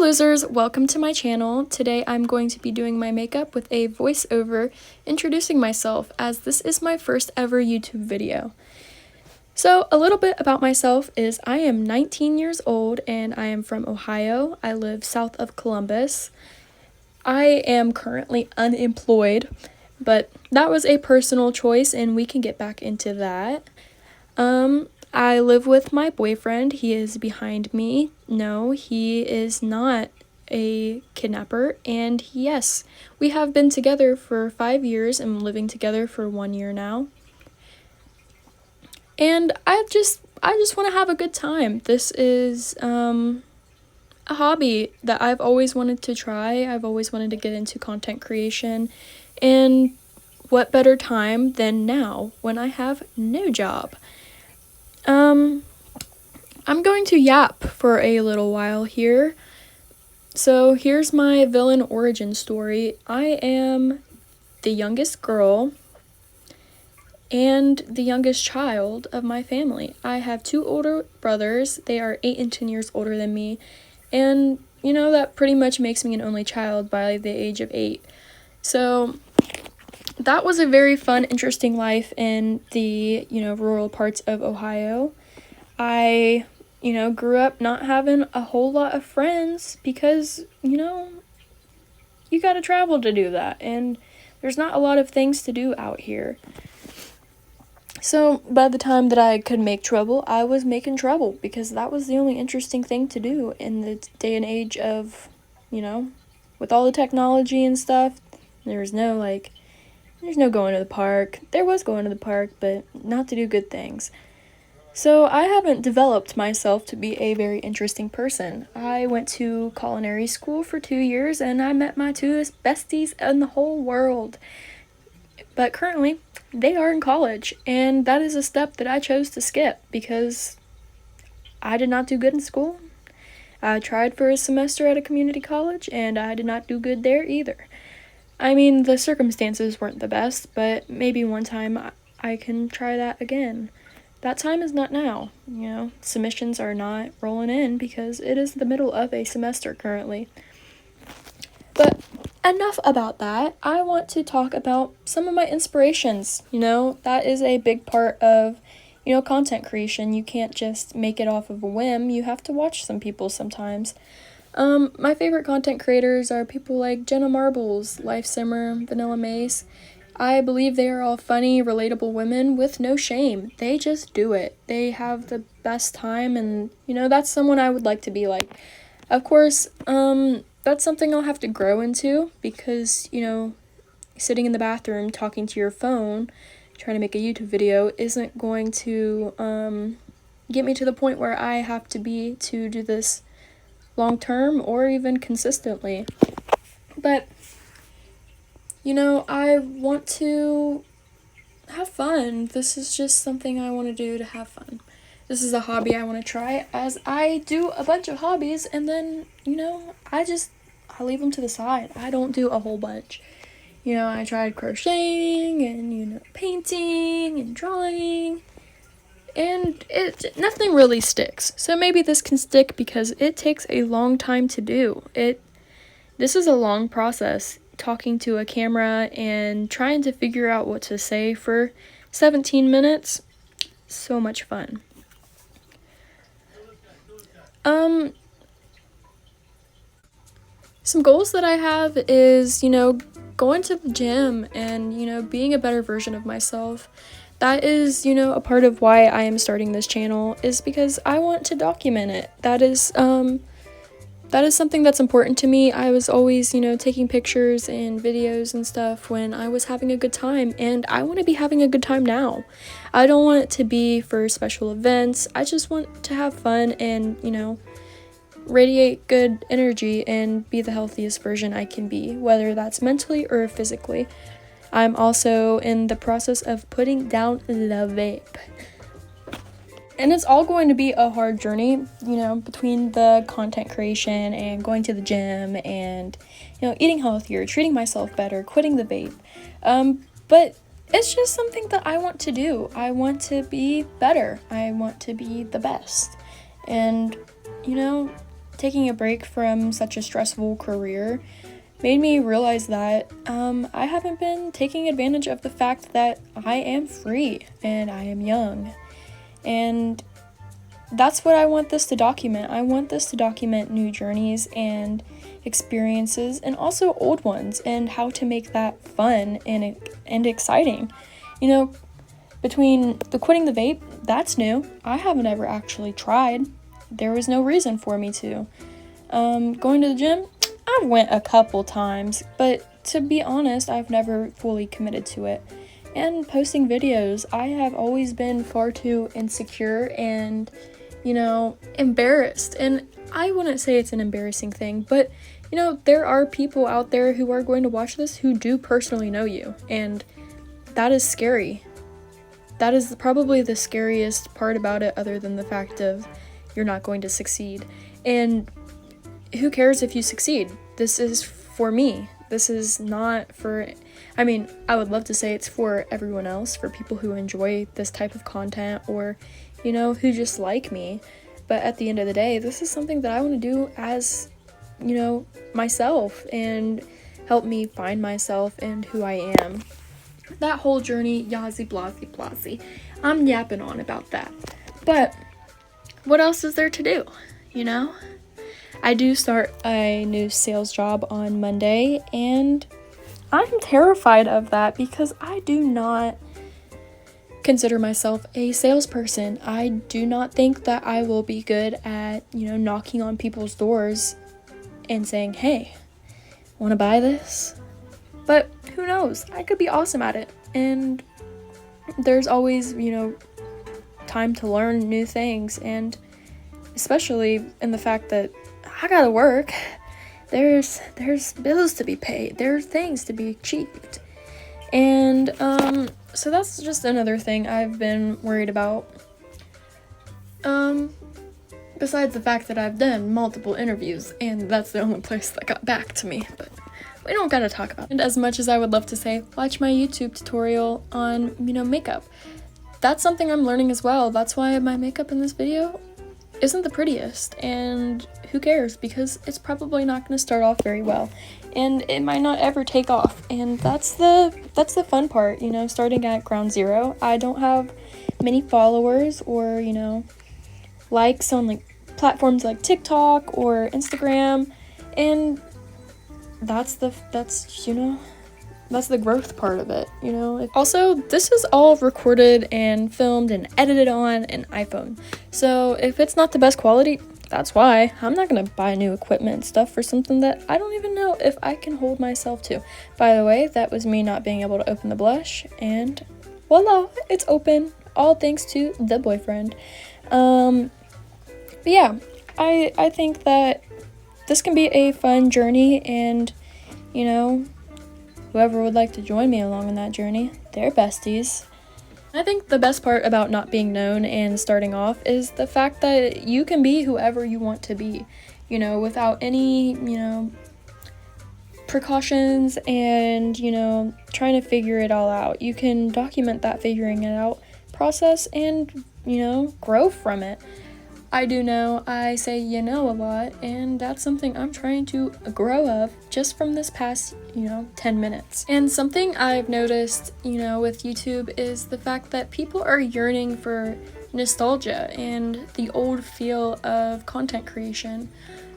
losers, welcome to my channel. Today I'm going to be doing my makeup with a voiceover introducing myself, as this is my first ever YouTube video. So a little bit about myself is I am 19 years old and I am from Ohio. I live south of Columbus. I am currently unemployed, but that was a personal choice and we can get back into that. I live with my boyfriend. He is behind me. No, he is not a kidnapper. And yes, we have been together for 5 years and living together for 1 year now. And I just want to have a good time. This is a hobby that I've always wanted to try. I've always wanted to get into content creation. And what better time than now when I have no job? I'm going to yap for a little while here. So here's my villain origin story. I am the youngest girl and the youngest child of my family. I have 2 older brothers. They are 8 and 10 years older than me. And, you know, that pretty much makes me an only child by the age of 8. So that was a very fun, interesting life in the, rural parts of Ohio. I, grew up not having a whole lot of friends because, you gotta travel to do that, and there's not a lot of things to do out here. So by the time that I could make trouble, I was making trouble because that was the only interesting thing to do in the day and age of, with all the technology and stuff. There's no going to the park. There was going to the park, but not to do good things. So I haven't developed myself to be a very interesting person. I went to culinary school for 2 years and I met my 2 besties in the whole world. But currently, they are in college, and that is a step that I chose to skip because I did not do good in school. I tried for a semester at a community college and I did not do good there either. I mean, the circumstances weren't the best, but maybe one time I can try that again. That time is not now. Submissions are not rolling in because it is the middle of a semester currently. But enough about that. I want to talk about some of my inspirations. That is a big part of, content creation. You can't just make it off of a whim. You have to watch some people sometimes. My favorite content creators are people like Jenna Marbles, Life Simmer, Vanilla Mace. I believe they are all funny, relatable women with no shame. They just do it. They have the best time, and, that's someone I would like to be like. Of course, that's something I'll have to grow into because, sitting in the bathroom talking to your phone, trying to make a YouTube video isn't going to, get me to the point where I have to do this long term or even consistently. But I want to have fun. This is just something I want to do to have fun. This is a hobby I want to try, as I do a bunch of hobbies and then, I leave them to the side. I don't do a whole bunch. I tried crocheting and, painting and drawing, and nothing really sticks. So maybe this can stick because it takes a long time to do. This is a long process, talking to a camera and trying to figure out what to say for 17 minutes. So much fun. Some goals that I have is, going to the gym and, being a better version of myself. That is, a part of why I am starting this channel, is because I want to document it. That is something that's important to me. I was always, taking pictures and videos and stuff when I was having a good time, and I want to be having a good time now. I don't want it to be for special events. I just want to have fun and, radiate good energy and be the healthiest version I can be, whether that's mentally or physically. I'm also in the process of putting down the vape. And it's all going to be a hard journey, between the content creation and going to the gym and, eating healthier, treating myself better, quitting the vape. But it's just something that I want to do. I want to be better. I want to be the best. And, taking a break from such a stressful career made me realize that I haven't been taking advantage of the fact that I am free and I am young. And that's what I want this to document. I want this to document new journeys and experiences, and also old ones, and how to make that fun and exciting. You know, between the quitting the vape, that's new. I haven't ever actually tried. There was no reason for me to. Going to the gym, I've went a couple times, but to be honest, I've never fully committed to it. And posting videos, I have always been far too insecure and, embarrassed. And I wouldn't say it's an embarrassing thing, but, there are people out there who are going to watch this who do personally know you, and that is scary. That is probably the scariest part about it, other than the fact of you're not going to succeed. And who cares if you succeed? This is for me. This is not for, I would love to say it's for everyone else, for people who enjoy this type of content, or, who just like me. But at the end of the day, this is something that I want to do as, myself, and help me find myself and who I am. That whole journey, yazi blazi blazi. I'm yapping on about that. But what else is there to do, I do start a new sales job on Monday, and I'm terrified of that because I do not consider myself a salesperson. I do not think that I will be good at, knocking on people's doors and saying, hey, want to buy this? But who knows? I could be awesome at it. And there's always, time to learn new things, and especially in the fact that I gotta work. There's bills to be paid. There are things to be achieved. And so that's just another thing I've been worried about. Besides the fact that I've done multiple interviews, and that's the only place that got back to me, but we don't gotta talk about it. And as much as I would love to say, watch my YouTube tutorial on, makeup. That's something I'm learning as well. That's why my makeup in this video isn't the prettiest, and who cares, because it's probably not going to start off very well, and it might not ever take off, and that's the fun part, starting at ground zero. I don't have many followers or, likes on like platforms like TikTok or Instagram, and that's the growth part of it, Also, this is all recorded and filmed and edited on an iPhone. So if it's not the best quality, that's why. I'm not going to buy new equipment and stuff for something that I don't even know if I can hold myself to. By the way, that was me not being able to open the blush, and voila, it's open. All thanks to the boyfriend. But yeah, I think that this can be a fun journey, and, whoever would like to join me along on that journey, they're besties. I think the best part about not being known and starting off is the fact that you can be whoever you want to be, without any, precautions and, trying to figure it all out. You can document that figuring it out process and, grow from it. I do know I say a lot, and that's something I'm trying to grow of just from this past, 10 minutes. And something I've noticed, with YouTube is the fact that people are yearning for nostalgia and the old feel of content creation.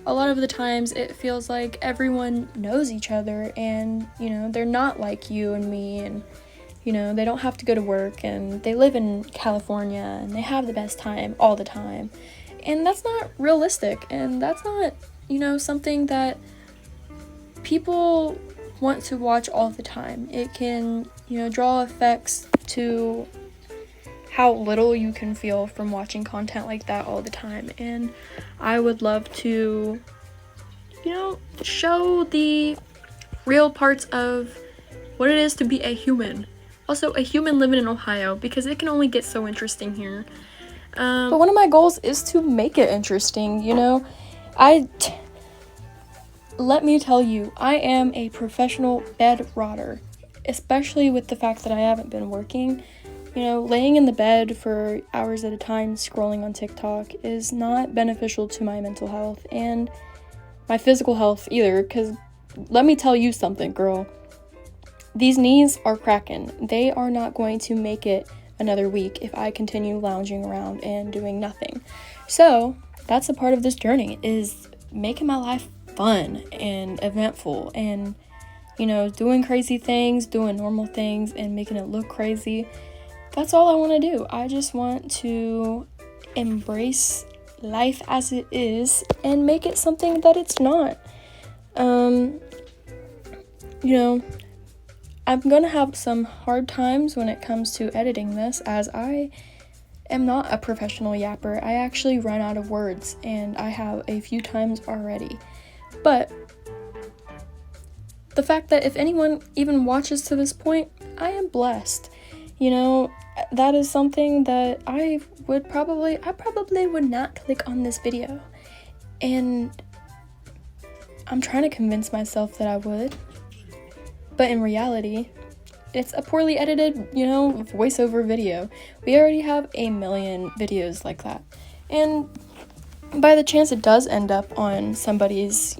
A lot of the times it feels like everyone knows each other, and, they're not like you and me, and, they don't have to go to work, and they live in California, and they have the best time all the time. And that's not realistic, and that's not, something that people want to watch all the time. It can, draw effects to how little you can feel from watching content like that all the time. And I would love to, show the real parts of what it is to be a human. Also, a human living in Ohio, because it can only get so interesting here. But one of my goals is to make it interesting, let me tell you, I am a professional bed rotter, especially with the fact that I haven't been working. laying in the bed for hours at a time scrolling on TikTok is not beneficial to my mental health and my physical health either, because let me tell you something, girl. These knees are cracking. They are not going to make it another week if I continue lounging around and doing nothing. So that's a part of this journey, is making my life fun and eventful and, doing crazy things, doing normal things, and making it look crazy. That's all I want to do. I just want to embrace life as it is and make it something that it's not. I'm gonna have some hard times when it comes to editing this, as I am not a professional yapper. I actually run out of words, and I have a few times already. But the fact that if anyone even watches to this point, I am blessed. That is something that I probably would not click on this video. And I'm trying to convince myself that I would. But in reality, it's a poorly edited, voiceover video. We already have 1 million videos like that. And by the chance it does end up on somebody's,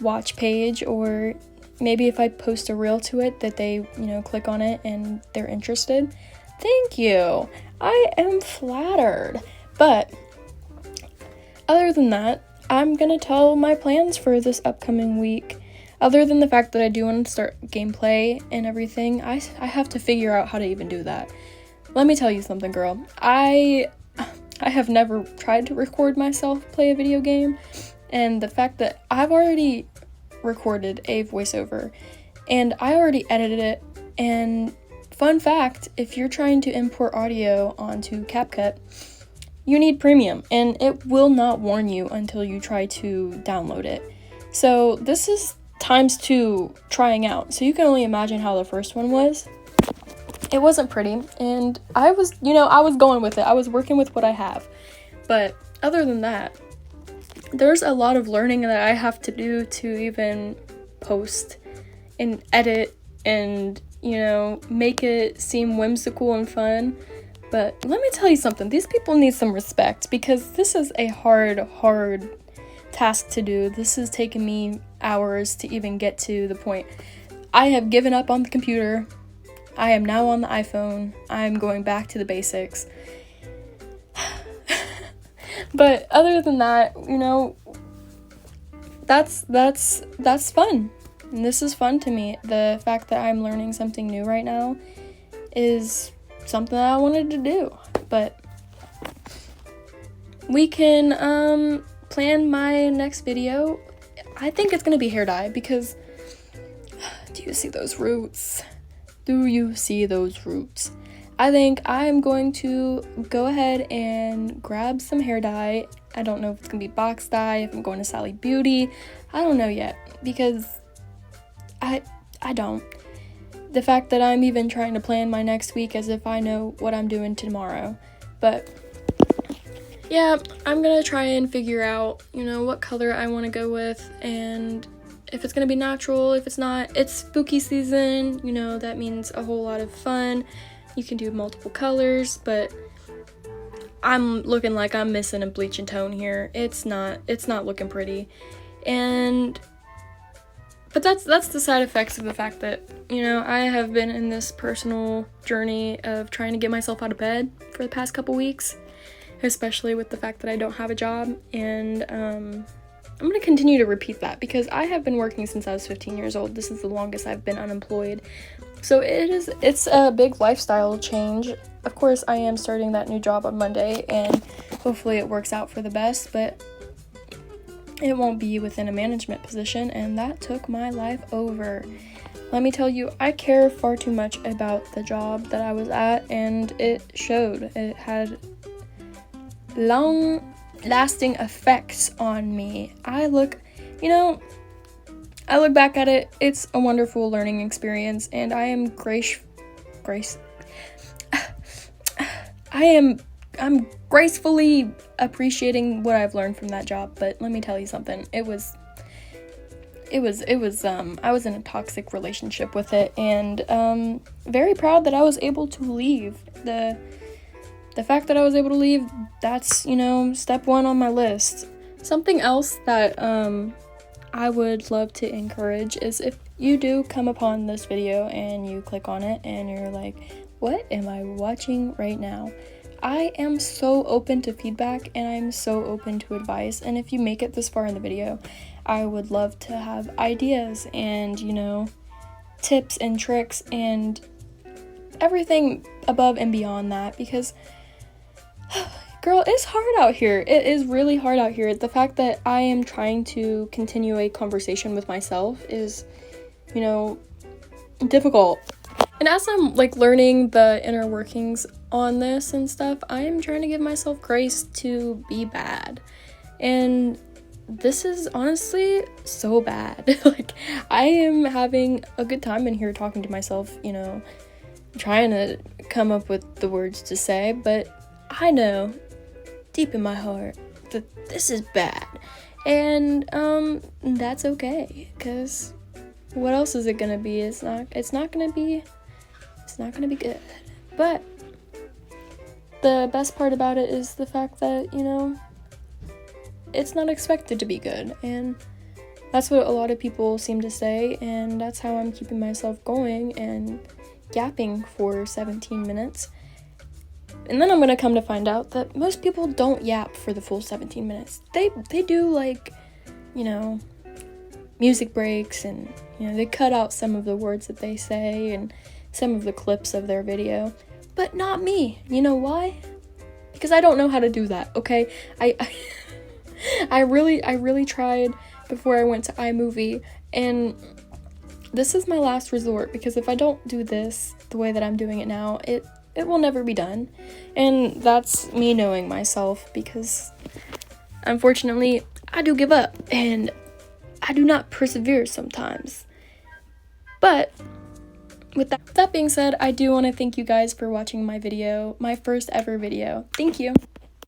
watch page, or maybe if I post a reel to it that they, click on it and they're interested, thank you. I am flattered. But other than that, I'm gonna tell my plans for this upcoming week. Other than the fact that I do want to start gameplay and everything, I have to figure out how to even do that. Let me tell you something, girl. I have never tried to record myself play a video game, and the fact that I've already recorded a voiceover and I already edited it, and fun fact, if you're trying to import audio onto CapCut, you need premium, and it will not warn you until you try to download it. So this is ×2 trying out, so you can only imagine how the first one was. It wasn't pretty, and I was going with it. I was working with what I have. But other than that, there's a lot of learning that I have to do to even post and edit and, make it seem whimsical and fun. But let me tell you something, these people need some respect, because this is a hard task to do. This has taken me hours to even get to the point. I have given up on the computer. I am now on the iPhone. I'm going back to the basics. But other than that, that's fun. And this is fun to me. The fact that I'm learning something new right now is something that I wanted to do. But we can plan my next video. I think it's gonna be hair dye, because do you see those roots? I think I'm going to go ahead and grab some hair dye. I don't know if it's gonna be box dye, if I'm going to Sally Beauty. I don't know yet, because I don't. The fact that I'm even trying to plan my next week as if I know what I'm doing tomorrow. But yeah, I'm gonna try and figure out, what color I want to go with, and if it's gonna be natural. If it's not, it's spooky season, that means a whole lot of fun. You can do multiple colors, but I'm looking like I'm missing a bleach and tone here. It's not looking pretty. But that's the side effects of the fact that, I have been in this personal journey of trying to get myself out of bed for the past couple weeks, especially with the fact that I don't have a job. And I'm going to continue to repeat that, because I have been working since I was 15 years old. This is the longest I've been unemployed. So it's a big lifestyle change. Of course, I am starting that new job on Monday, and hopefully it works out for the best, but it won't be within a management position, and that took my life over. Let me tell you, I care far too much about the job that I was at, and it showed. It had long-lasting effects on me. I look back at it, it's a wonderful learning experience, and I am I'm gracefully appreciating what I've learned from that job. But let me tell you something, it was it was I was in a toxic relationship with it, and very proud that I was able to leave. The fact that I was able to leave, that's, you know, step one on my list. Something else that I would love to encourage is if you do come upon this video and you click on it and you're like, what am I watching right now? I am so open to feedback and I'm so open to advice, and if you make it this far in the video, I would love to have ideas and, you know, tips and tricks and everything above and beyond that, because girl, it's hard out here. It is really hard out here. The fact that I am trying to continue a conversation with myself is, you know, difficult. And as I'm like learning the inner workings on this and stuff, I'm trying to give myself grace to be bad. And this is honestly so bad. Like, I am having a good time in here talking to myself, you know, trying to come up with the words to say, but I know deep in my heart that this is bad, and that's okay, because what else is it gonna be? It's not gonna be good. But the best part about it is the fact that, you know, it's not expected to be good, and that's what a lot of people seem to say, and that's how I'm keeping myself going and yapping for 17 minutes. And then I'm gonna come to find out that most people don't yap for the full 17 minutes. They do, like, you know, music breaks, and, you know, they cut out some of the words that they say and some of the clips of their video. But not me. You know why? Because I don't know how to do that, okay? I really tried before I went to iMovie, and this is my last resort, because if I don't do this the way that I'm doing it now, it will never be done. And that's me knowing myself, because unfortunately I do give up and I do not persevere sometimes. But with that being said, I do want to thank you guys for watching my video, my first ever video. Thank you.